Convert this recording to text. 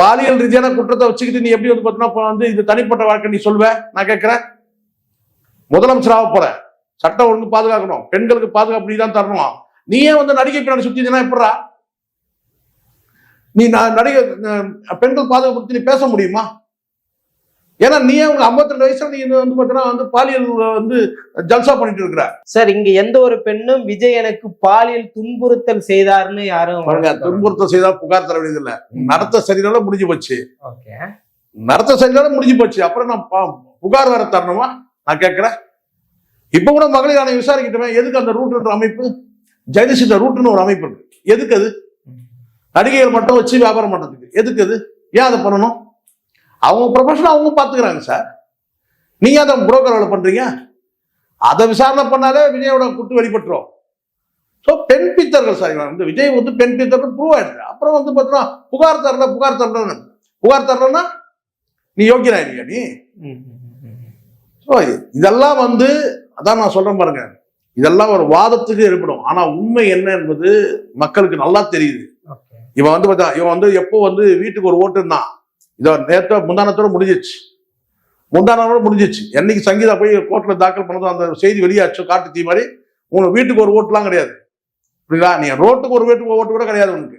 பாலியல் ரீதியான குற்றத்தை வச்சுக்கிட்டு நீ எப்படி வந்து பார்த்தீங்கன்னா வந்து இது தனிப்பட்ட வாழ்க்கை நீ சொல்வ? நான் கேட்கிறேன். முதலமைச்சராக போற, சட்டம் ஒழுங்கு பாதுகாக்கணும், பெண்களுக்கு பாதுகாப்பு நீ தான் தரணும். நீயே வந்து நடிகை பின்னாடி சுத்தினா எப்படா நீ நடிகை பெண்கள் பாதுகாப்பு பத்தி நீ பேச முடியுமா? ஏன்னா நீயே உங்க 52 வயசுல நீ வந்து பாத்தீங்கன்னா வந்து பாலியல் வந்து ஜல்சா பண்ணிட்டு இருக்கிற. சார், இங்க எந்த ஒரு பெண்ணும் விஜய் எனக்கு பாலியல் துன்புறுத்தல் செய்தாருன்னு யாரும் துன்புறுத்தல் செய்தா புகார் தர வேண்டியது இல்ல. நடத்த சரினால முடிஞ்சு போச்சு. ஓகே, நடத்த சரினால முடிஞ்சு போச்சு. அப்புறம் நான் புகார் வேற தரணுமா? நான் கேட்கிறேன். இப்ப கூட மகளிர் ஆணையம் விசாரிக்கிட்டவன் எதுக்கு அந்த ரூட்ன்ற அமைப்பு, ஜெயலலிதா ரூட்னு ஒரு அமைப்பு இருக்கு. எதுக்கு அது? நடிகைகள் மட்டும் வச்சு வியாபாரம் பண்றதுக்கு எதுக்கு அது? ஏன் அதை பண்ணணும்? அவங்க ப்ரொஃபஷன் அவங்க பாத்துக்கிறாங்க சார். நீங்க அதை புரோக்கர் வேலை பண்றீங்க. அதை விசாரணை பண்ணாலே விஜயோட குட்டு வெளிப்பட்டுரும். ஸோ பெண் பித்தர்கள் சார், வந்து விஜய் வந்து பெண் பித்தர்கள் ப்ரூவ் ஆயிடுது. அப்புறம் வந்து பார்த்தீங்கன்னா புகார் தரலன்னா நீ யோகியனாயிருக்கியா நீ? ஸோ இதெல்லாம் வந்து அதான் நான் சொல்றேன் பாருங்க, இதெல்லாம் ஒரு வாதத்துக்கு ஏற்படும். ஆனா உண்மை என்ன என்பது மக்களுக்கு நல்லா தெரியுது. இவன் வந்து எப்போ வந்து வீட்டுக்கு ஒரு ஓட்டு இருந்தான். இதை நேற்று முந்தானத்தோட முடிஞ்சிச்சு. என்னைக்கு சங்கீதா போய் கோர்ட்ல தாக்கல் பண்ணதும் அந்த செய்தி வெளியாச்சு காட்டு தீ மாதிரி. உங்க வீட்டுக்கு ஒரு ஓட்டுலாம் கிடையாது. புரியுதா? நீ ரோட்டுக்கு ஒரு ஓட்டு கூட கிடையாது உனக்கு.